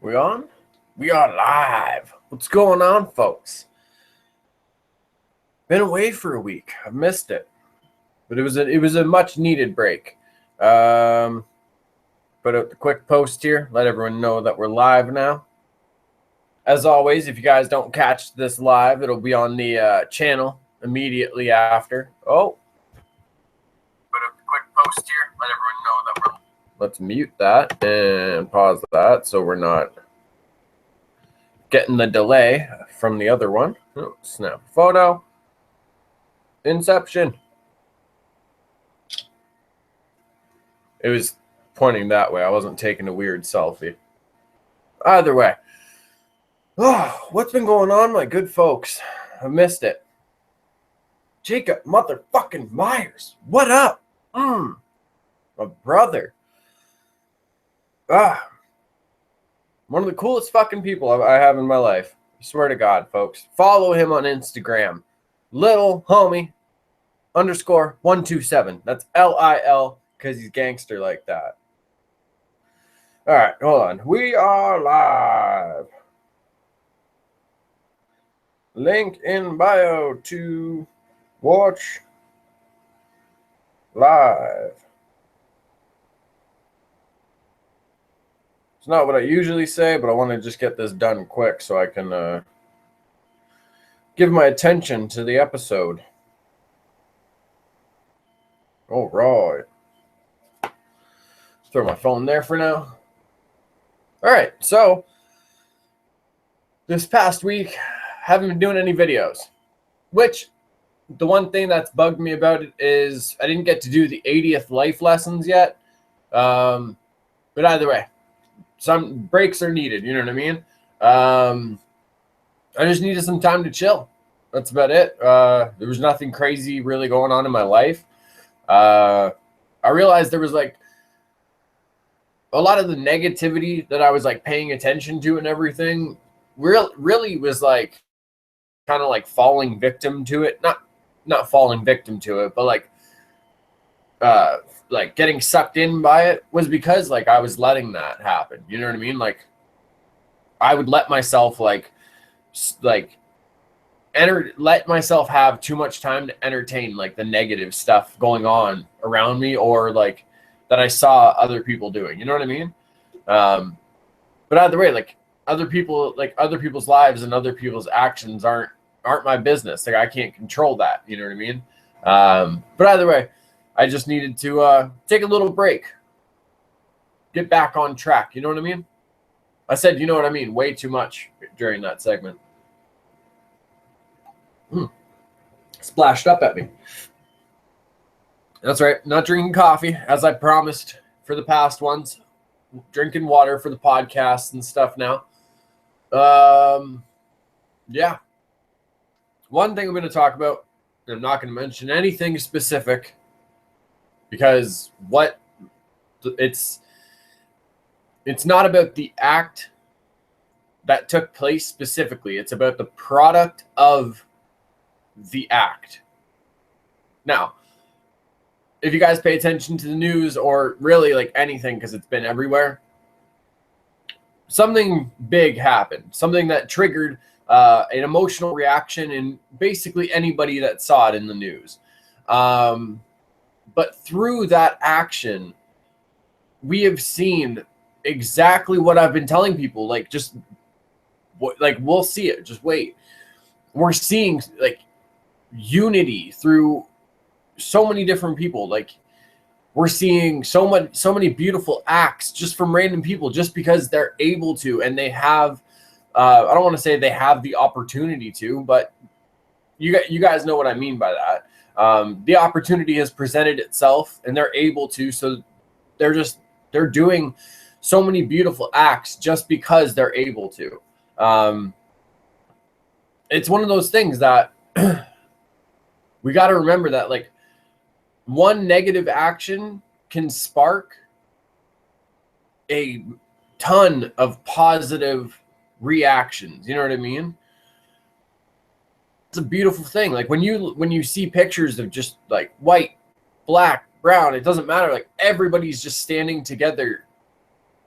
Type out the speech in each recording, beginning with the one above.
We on? We are live. What's going on, folks? Been away for a week. I've missed it, but it was a much needed break. Put out the quick post here. Let everyone know that we're live now. As always, if you guys don't catch this live, it'll be on the channel immediately after. Oh, put out the quick post here. Let everyone know that we're. Let's mute that and pause that so we're not getting the delay from the other one. Oh, snap photo. Inception. It was pointing that way. I wasn't taking a weird selfie. Either way. Oh, what's been going on, my good folks? I missed it. Jacob motherfucking Myers. What up? My brother. One of the coolest fucking people I have in my life. I swear to God, folks. Follow him on Instagram. Little homie _127. That's LIL because he's gangster like that. All right, hold on. We are live. Link in bio to watch live. It's not what I usually say, but I want to just get this done quick so I can give my attention to the episode. All right. Throw my phone there for now. All right, so this past week, haven't been doing any videos, which the one thing that's bugged me about it is I didn't get to do the 80th life lessons yet. But either way, some breaks are needed. You know what I mean? I just needed some time to chill. That's about it. There was nothing crazy really going on in my life. I realized there was like a lot of the negativity that I was like paying attention to and everything really was like kind of like falling victim to it. Not falling victim to it, but like getting sucked in by it was because like I was letting that happen. You know what I mean? Like I would let myself let myself have too much time to entertain like the negative stuff going on around me or like that I saw other people doing. You know what I mean? But either way, like other people's lives and other people's actions aren't my business. Like I can't control that. You know what I mean? But either way, I just needed to take a little break, get back on track. You know what I mean? I said, you know what I mean, way too much during that segment. Splashed up at me. That's right. Not drinking coffee, as I promised for the past ones. Drinking water for the podcast and stuff now. Yeah. One thing I'm going to talk about, and I'm not going to mention anything specific because it's not about the act that took place specifically. It's about the product of the act. Now, if you guys pay attention to the news or really like anything, because it's been everywhere, something big happened, something that triggered an emotional reaction in basically anybody that saw it in the news. But through that action, we have seen exactly what I've been telling people. Like, just like we'll see it. Just wait. We're seeing like unity through so many different people. Like we're seeing so many beautiful acts just from random people, just because they're able to, and they have. I don't want to say they have the opportunity to, but you guys know what I mean by that. The opportunity has presented itself, and they're able to. So they're doing so many beautiful acts just because they're able to. It's one of those things that we got to remember that like one negative action can spark a ton of positive reactions. You know what I mean? It's a beautiful thing. Like when you see pictures of just like white, black, brown, it doesn't matter. Like everybody's just standing together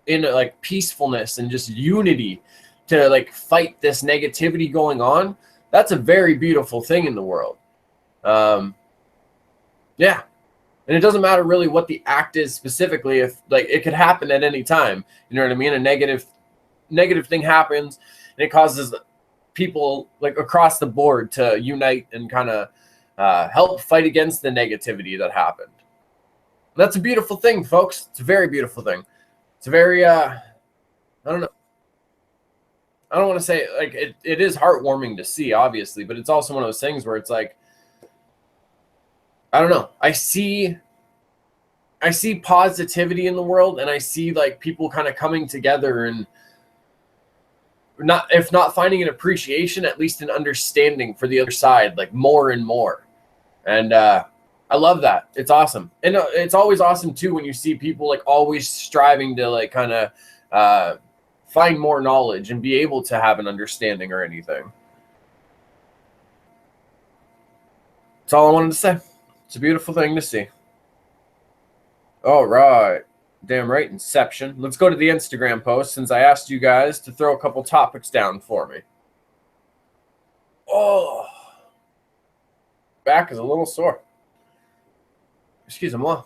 in like peacefulness and just unity to like fight this negativity going on, that's a very beautiful thing in the world. Yeah. And it doesn't matter really what the act is specifically. If like it could happen at any time, you know what I mean? A negative thing happens and it causes people like across the board to unite and kind of help fight against the negativity that happened. That's a beautiful thing, folks. It's a very beautiful thing. It's a very I don't know. I don't want to say like it is heartwarming to see, obviously, but it's also one of those things where it's like, I don't know. I see positivity in the world, and I see like people kind of coming together and if not finding an appreciation, at least an understanding for the other side, like more and more. And I love that. It's awesome. And it's always awesome too when you see people like always striving to like kind of find more knowledge and be able to have an understanding or anything. That's all I wanted to say. It's a beautiful thing to see. All right. Damn right, Inception. Let's go to the Instagram post since I asked you guys to throw a couple topics down for me. Oh. Back is a little sore. Excusez-moi.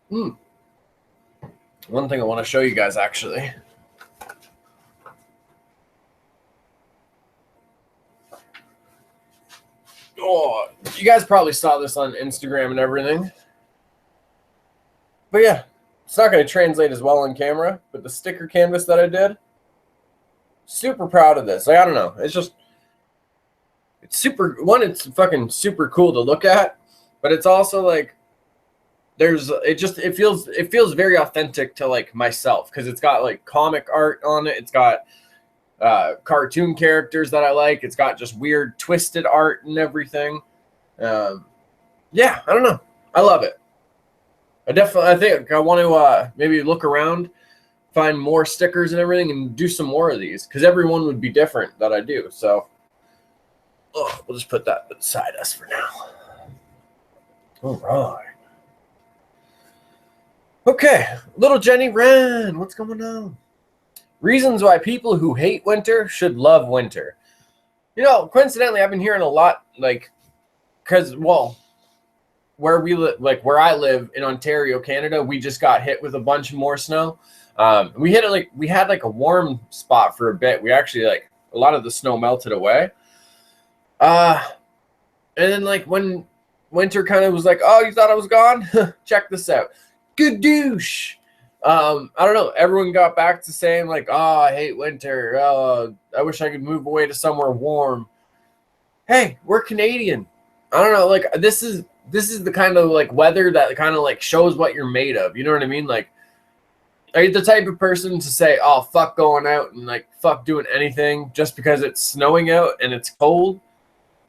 One thing I want to show you guys, actually. Oh, you guys probably saw this on Instagram and everything. But yeah, it's not going to translate as well on camera, but the sticker canvas that I did, super proud of this. Like, I don't know. It's just, it's super, one, it's fucking super cool to look at, but it's also like, it feels very authentic to like myself because it's got like comic art on it. It's got cartoon characters that I like. It's got just weird twisted art and everything. Yeah, I don't know. I love it. I think I want to maybe look around, find more stickers and everything, and do some more of these because everyone would be different that I do. So we'll just put that beside us for now. All right. Okay, little Jenny Wren, what's going on? Reasons why people who hate winter should love winter. You know, coincidentally, I've been hearing a lot, like, because, well, where I live in Ontario, Canada, we just got hit with a bunch more snow. We had like a warm spot for a bit. We actually like a lot of the snow melted away. And then like when winter kind of was like, oh, you thought I was gone? Check this out. Good douche. I don't know. Everyone got back to saying like, oh, I hate winter. I wish I could move away to somewhere warm. Hey, we're Canadian. I don't know. Like this is the kind of like weather that kind of like shows what you're made of. You know what I mean? Like, are you the type of person to say, oh, fuck going out and like fuck doing anything just because it's snowing out and it's cold?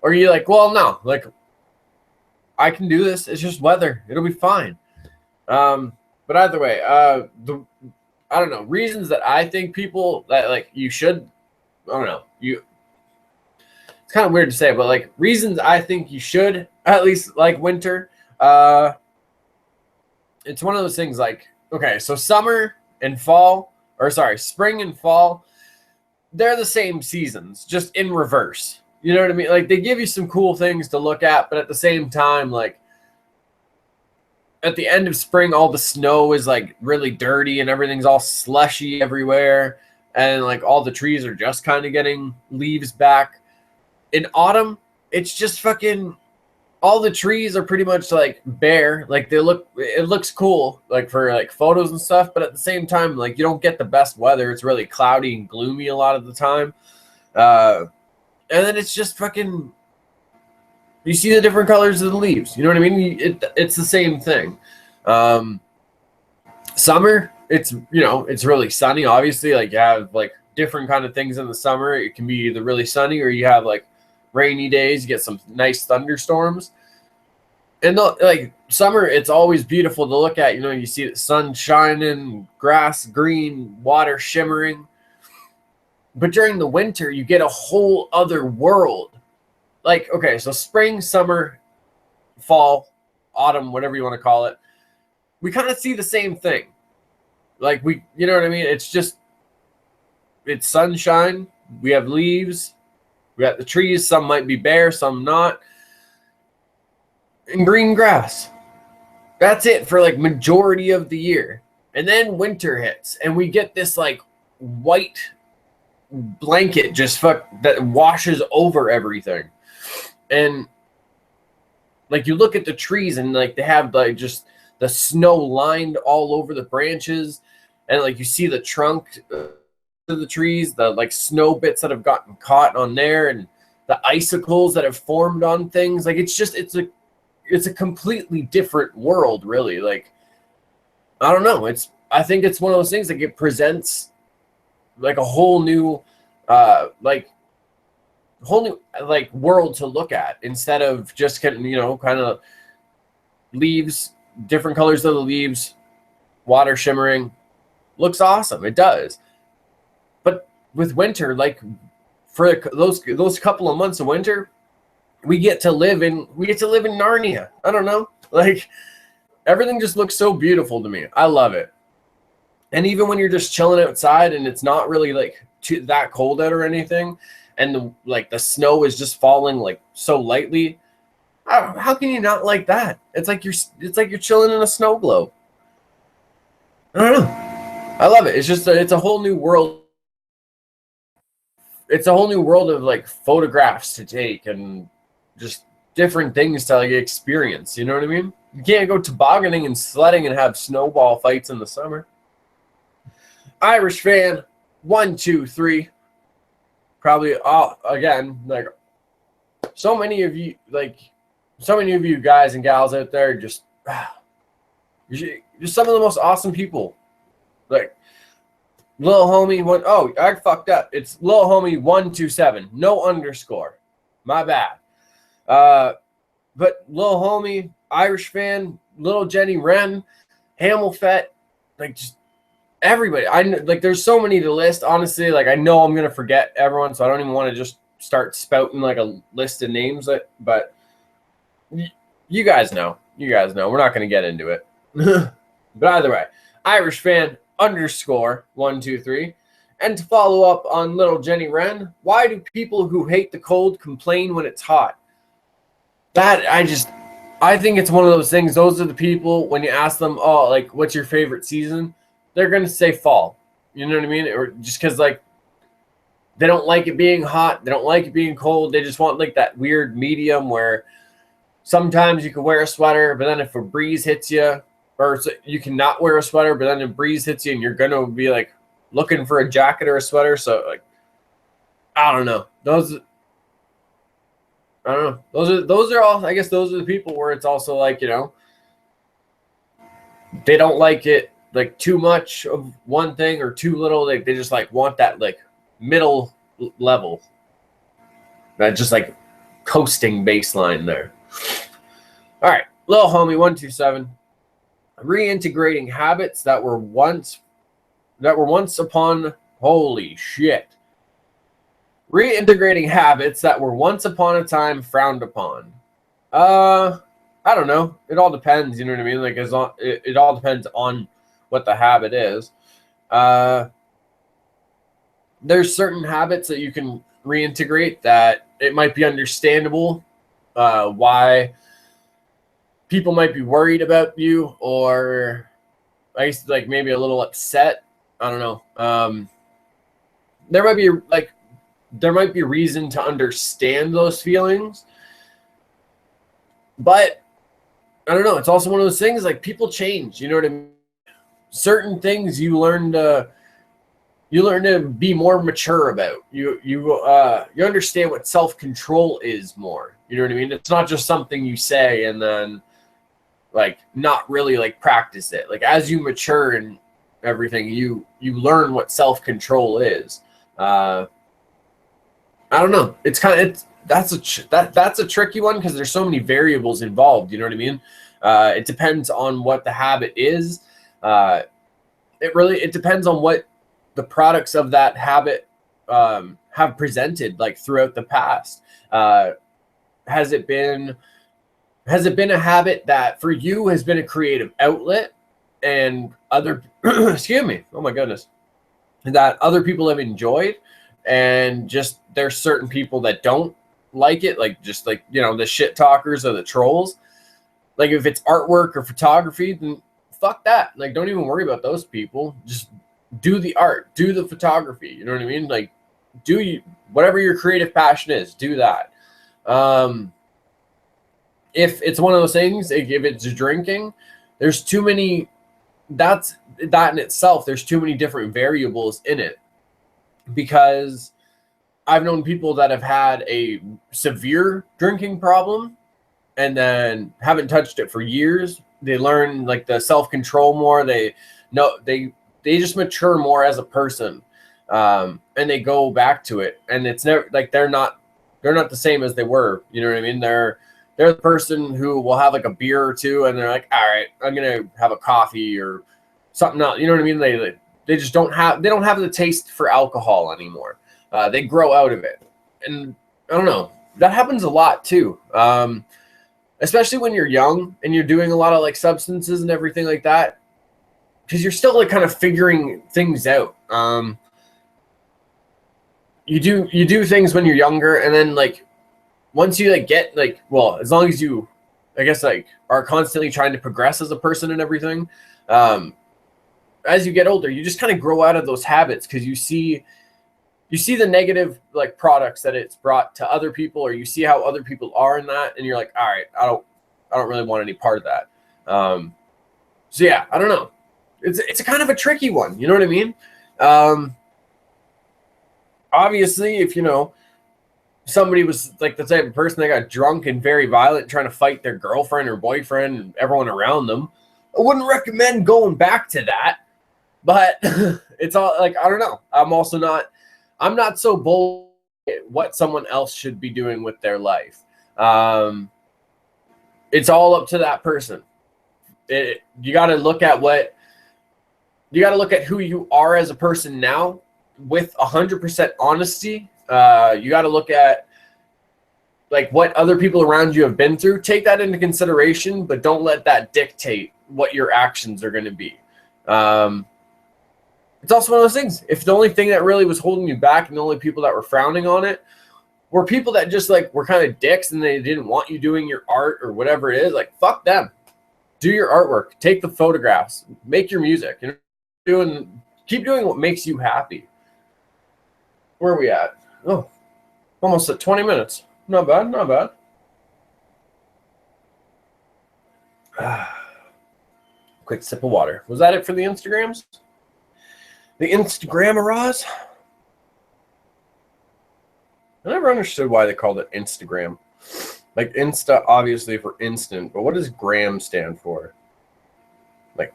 Or are you like, well, no, like I can do this. It's just weather. It'll be fine. But either way, I don't know, reasons that I think people that like you should, I don't know, it's kind of weird to say, but like reasons I think you should at least like winter. It's one of those things like, okay, so spring and fall, they're the same seasons, just in reverse. You know what I mean? Like they give you some cool things to look at, but at the same time, like at the end of spring, all the snow is like really dirty and everything's all slushy everywhere. And like all the trees are just kind of getting leaves back. In autumn, it's just fucking, all the trees are pretty much like bare. Like it looks cool, like for like photos and stuff. But at the same time, like you don't get the best weather. It's really cloudy and gloomy a lot of the time. And then it's just fucking, you see the different colors of the leaves. You know what I mean? It's the same thing. Summer, it's really sunny. Obviously, like you have like different kind of things in the summer. It can be either really sunny or you have like rainy days. You get some nice thunderstorms. And like summer, it's always beautiful to look at. You know, you see the sun shining, grass green, water shimmering. But during the winter, you get a whole other world. Like, okay, so spring, summer, fall, autumn, whatever you want to call it. we kind of see the same thing. Like you know what I mean? It's sunshine. We have leaves. We got the trees. Some might be bare, some not. And green grass. That's it for like majority of the year. And then winter hits and we get this like white blanket that washes over everything. And like you look at the trees and like they have like just the snow lined all over the branches, and like you see the trunk of the trees, the like snow bits that have gotten caught on there, and the icicles that have formed on things. Like it's a completely different world, really. Like I don't know. I think it's one of those things like it presents like a whole new world to look at, instead of just kind of leaves, different colors of the leaves, water shimmering. Looks awesome. It does. But with winter, like for those couple of months of winter, we get to live in Narnia. I don't know. Like everything just looks so beautiful to me. I love it. And even when you're just chilling outside and it's not really like that cold out or anything, and the snow is just falling like so lightly, how can you not like that? It's like you're chilling in a snow globe. I don't know. I love it. It's a whole new world. It's a whole new world of like photographs to take and just different things to like experience. You know what I mean? You can't go tobogganing and sledding and have snowball fights in the summer. Irish fan 1, 2, 3. Probably again, like so many of you guys and gals out there, just some of the most awesome people. Like little homie I fucked up. It's little homie 127, no underscore. My bad. But little homie, Irish fan, little Jenny Wren, Hamilfet, like just everybody. I like there's so many to list. Honestly, like I know I'm gonna forget everyone, so I don't even want to just start spouting like a list of names. But you guys know. We're not gonna get into it. But either way, Irish fan underscore 123. And to follow up on little Jenny Wren, why do people who hate the cold complain when it's hot? I think it's one of those things. Those are the people, when you ask them, oh, like, what's your favorite season? They're going to say fall. You know what I mean? Or just because, like, they don't like it being hot. They don't like it being cold. They just want, like, that weird medium where sometimes you can wear a sweater, but then if a breeze hits you, or you cannot wear a sweater, but then a breeze hits you and you're going to be, like, looking for a jacket or a sweater. So, like, I don't know. Those are all, I guess those are the people where it's also like, you know, they don't like it like too much of one thing or too little. Like they just like want that like middle level, that just like coasting baseline there. All right, little homie 127, reintegrating habits that were once upon, holy shit. Reintegrating habits that were once upon a time frowned upon. I don't know. It all depends. You know what I mean? Like it all depends on what the habit is. There's certain habits that you can reintegrate that it might be understandable why people might be worried about you, or I guess like maybe a little upset. I don't know. There might be reason to understand those feelings, but I don't know. It's also one of those things like people change. You know what I mean? Certain things you learn to be more mature about. You understand what self-control is more. You know what I mean? It's not just something you say and then like not really like practice it. Like as you mature and everything, you learn what self-control is. I don't know. It's kind of that's a tricky one because there's so many variables involved. You know what I mean? It depends on what the habit is. It depends on what the products of that habit have presented like throughout the past. Has it been a habit that for you has been a creative outlet, and other excuse me, oh my goodness, that other people have enjoyed, and just there's certain people that don't like it, like just like, you know, the shit talkers or the trolls. Like if it's artwork or photography, then fuck that. Like don't even worry about those people. Just do the art, do the photography. You know what I mean? Like do you whatever your creative passion is, do that. If it's one of those things, if it's drinking, there's too many. That in itself, there's too many different variables in it, because I've known people that have had a severe drinking problem and then haven't touched it for years. They learn like the self-control more. They just mature more as a person, and they go back to it. And it's never like they're not the same as they were. You know what I mean? They're the person who will have like a beer or two, and they're like, all right, I'm gonna have a coffee or something else. You know what I mean? They just don't have the taste for alcohol anymore. They grow out of it, and I don't know. That happens a lot too, especially when you're young and you're doing a lot of like substances and everything like that, because you're still like kind of figuring things out. You do things when you're younger, and then like once you like get like, well, as long as you, I guess, like are constantly trying to progress as a person and everything, as you get older, you just kind of grow out of those habits, because you see the negative like products that it's brought to other people, or you see how other people are in that, and you're like, all right, I don't really want any part of that. So yeah, I don't know. It's a kind of a tricky one. You know what I mean? Obviously, if you know somebody was like the type of person that got drunk and very violent, trying to fight their girlfriend or boyfriend and everyone around them, I wouldn't recommend going back to that. But it's all like, I don't know. I'm not so bold at what someone else should be doing with their life. It's all up to that person. You got to look at who you are as a person now with 100% honesty. You got to look at like what other people around you have been through. Take that into consideration, but don't let that dictate what your actions are going to be. It's also one of those things. If the only thing that really was holding you back and the only people that were frowning on it were people that just like were kind of dicks and they didn't want you doing your art or whatever it is, like fuck them. Do your artwork, take the photographs, make your music, you know, keep doing what makes you happy. Where are we at? Oh, almost at 20 minutes. Not bad, not bad. Quick sip of water. Was that it for the Instagrams? The Instagram-a-ras? I never understood why they called it Instagram. Like Insta, obviously for instant, but what does gram stand for? Like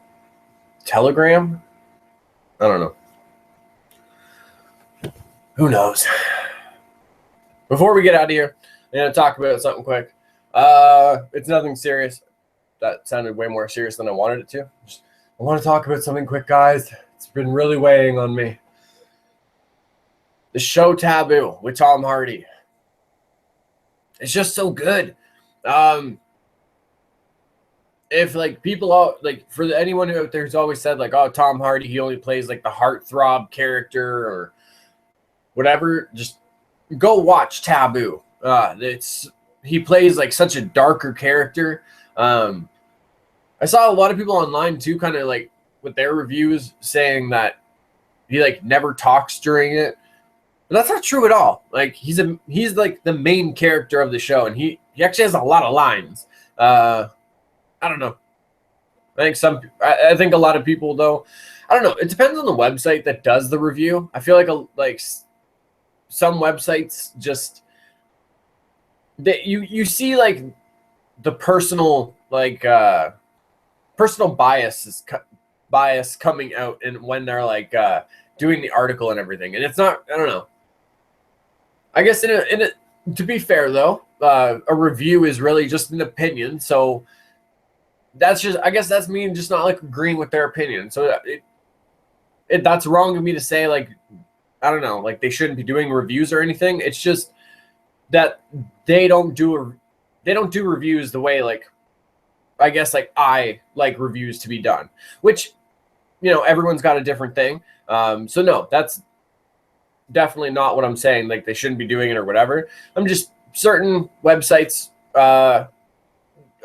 Telegram? I don't know. Who knows? Before we get out of here, I'm going to talk about something quick. It's nothing serious. That sounded way more serious than I wanted it to. I want to talk about something quick, guys. It's been really weighing on me. The show Taboo with Tom Hardy. It's just so good. If like people like for anyone who out there who's always said like, oh, Tom Hardy, he only plays like the heartthrob character or whatever, just go watch Taboo. He plays like such a darker character. I saw a lot of people online too, kind of like with their reviews saying that he like never talks during it. But that's not true at all. Like he's like the main character of the show, and he actually has a lot of lines. I don't know. I think a lot of people though. I don't know. It depends on the website that does the review. I feel like some websites just that you see like the personal personal bias coming out and when they're like doing the article and everything, and it's not. I don't know. I guess to be fair though, a review is really just an opinion. So I guess that's me just not like agreeing with their opinion. So that's wrong of me to say like, I don't know, like they shouldn't be doing reviews or anything. It's just that they don't do reviews the way like I guess like I like reviews to be done, which, you know, everyone's got a different thing. So no, that's definitely not what I'm saying. Like they shouldn't be doing it or whatever. I'm just certain websites, I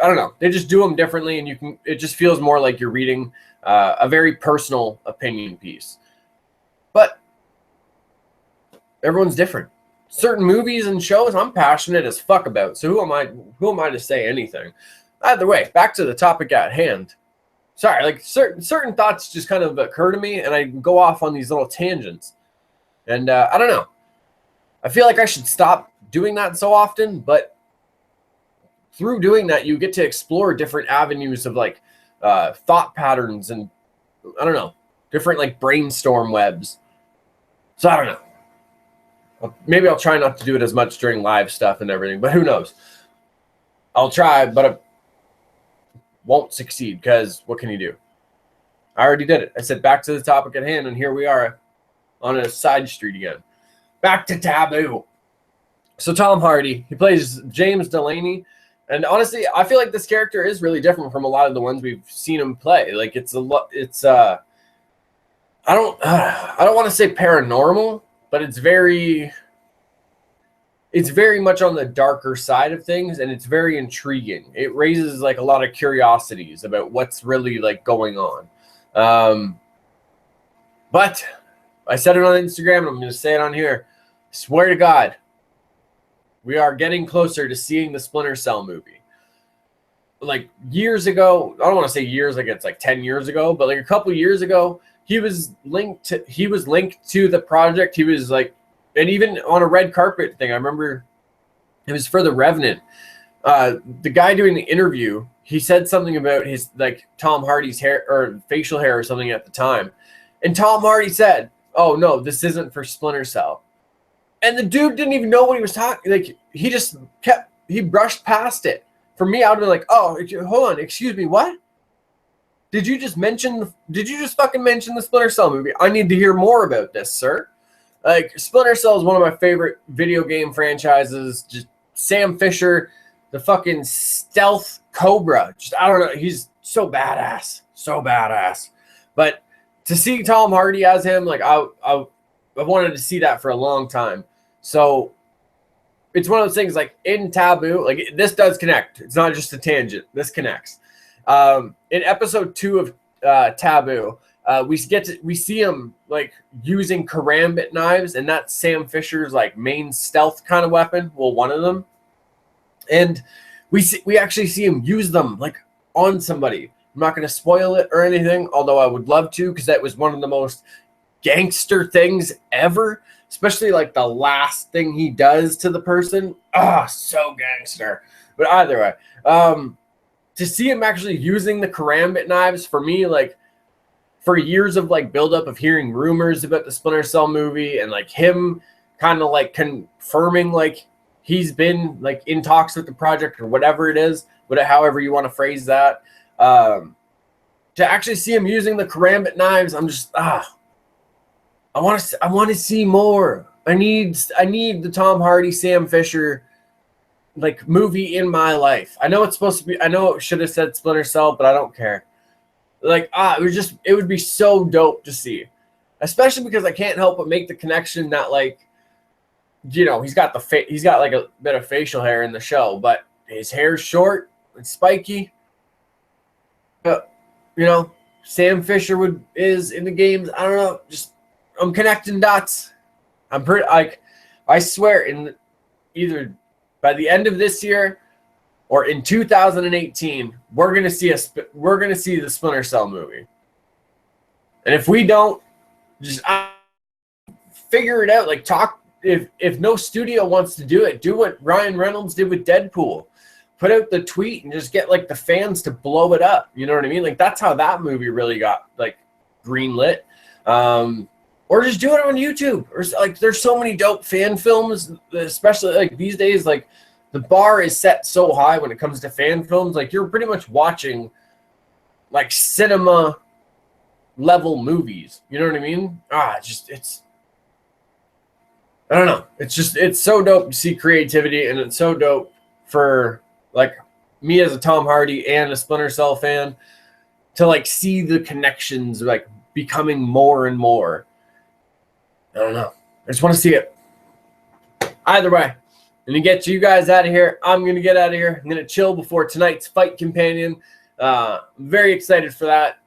don't know, they just do them differently, and it just feels more like you're reading a very personal opinion piece. But everyone's different. Certain movies and shows I'm passionate as fuck about. So who am I to say anything? Either way, back to the topic at hand. Sorry, like certain thoughts just kind of occur to me, and I go off on these little tangents. And I don't know. I feel like I should stop doing that so often, but through doing that, you get to explore different avenues of like thought patterns and I don't know, different like brainstorm webs. So I don't know. Maybe I'll try not to do it as much during live stuff and everything, but who knows? I'll try, but I won't succeed because what can you do? I already did it. I said back to the topic at hand, and here we are on a side street again. Back to Taboo. So Tom Hardy, he plays James Delaney. And honestly, I feel like this character is really different from a lot of the ones we've seen him play. Like I don't want to say paranormal, but it's very much on the darker side of things, and it's very intriguing. It raises like a lot of curiosities about what's really like going on. But I said it on Instagram, and I'm going to say it on here. I swear to God, we are getting closer to seeing the Splinter Cell movie. Like years ago, I don't want to say years, like it's like 10 years ago, but like a couple years ago, he was linked to the project. He was like, and even on a red carpet thing, I remember it was for The Revenant. The guy doing the interview, he said something about his like Tom Hardy's hair or facial hair or something at the time. And Tom Hardy said, "Oh no, this isn't for Splinter Cell." And the dude didn't even know what he was talking. Like he brushed past it. For me, I would have been like, "Oh, hold on, excuse me, what? Did you just fucking mention the Splinter Cell movie? I need to hear more about this, sir." Like Splinter Cell is one of my favorite video game franchises. Just Sam Fisher, the fucking stealth Cobra. Just I don't know, he's so badass, so badass. But to see Tom Hardy as him, like I wanted to see that for a long time. So it's one of those things like in Taboo, like this does connect. It's not just a tangent. This connects. In episode 2 of Taboo, we see him like using karambit knives, and that's Sam Fisher's like main stealth kind of weapon. Well, one of them, and we actually see him use them like on somebody. I'm not going to spoil it or anything, although I would love to, because that was one of the most gangster things ever, especially like the last thing he does to the person. So gangster. But either way, to see him actually using the karambit knives, for me, like for years of like buildup of hearing rumors about the Splinter Cell movie and like him kind of like confirming like he's been like in talks with the project or whatever it is, however you want to phrase that, to actually see him using the karambit knives, I'm just I want to see more. I need the Tom Hardy, Sam Fisher like movie in my life. I know it's supposed to be. I know it should have said Splinter Cell, but I don't care. Like it would be so dope to see, especially because I can't help but make the connection that like, you know, he's got like a bit of facial hair in the show, but his hair's short and spiky. You know, Sam Fisher is in the games. I don't know. Just I'm connecting dots. I'm pretty like I swear in either by the end of this year or in 2018, we're gonna see the Splinter Cell movie. And if we don't, just figure it out. Like talk if no studio wants to do it, do what Ryan Reynolds did with Deadpool. Put out the tweet and just get like the fans to blow it up. You know what I mean? Like that's how that movie really got like greenlit. Or just do it on YouTube. Or like there's so many dope fan films, especially like these days. Like the bar is set so high when it comes to fan films. Like you're pretty much watching like cinema level movies. You know what I mean? It's I don't know. It's so dope to see creativity, and it's so dope for like me as a Tom Hardy and a Splinter Cell fan to like see the connections like becoming more and more. I don't know. I just want to see it. Either way, and to get you guys out of here, I'm going to get out of here. I'm going to chill before tonight's Fight Companion. Very excited for that.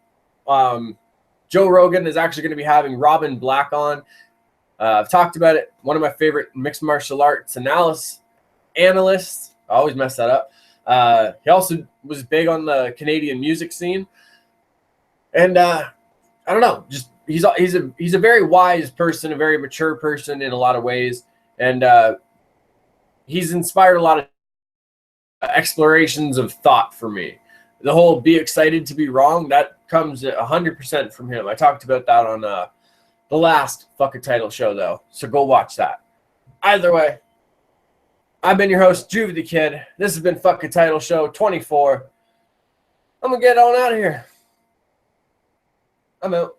Joe Rogan is actually going to be having Robin Black on. I've talked about it. One of my favorite mixed martial arts analysts. I always mess that up. He also was big on the Canadian music scene. And I don't know, just he's a very wise person, a very mature person in a lot of ways. And he's inspired a lot of explorations of thought for me. The whole be excited to be wrong, that comes 100% from him. I talked about that on the last Fuck a Title show, though. So go watch that. Either way, I've been your host, JuvyThaKid. This has been Fuck a Title Show 24. I'm going to get on out of here. I'm out.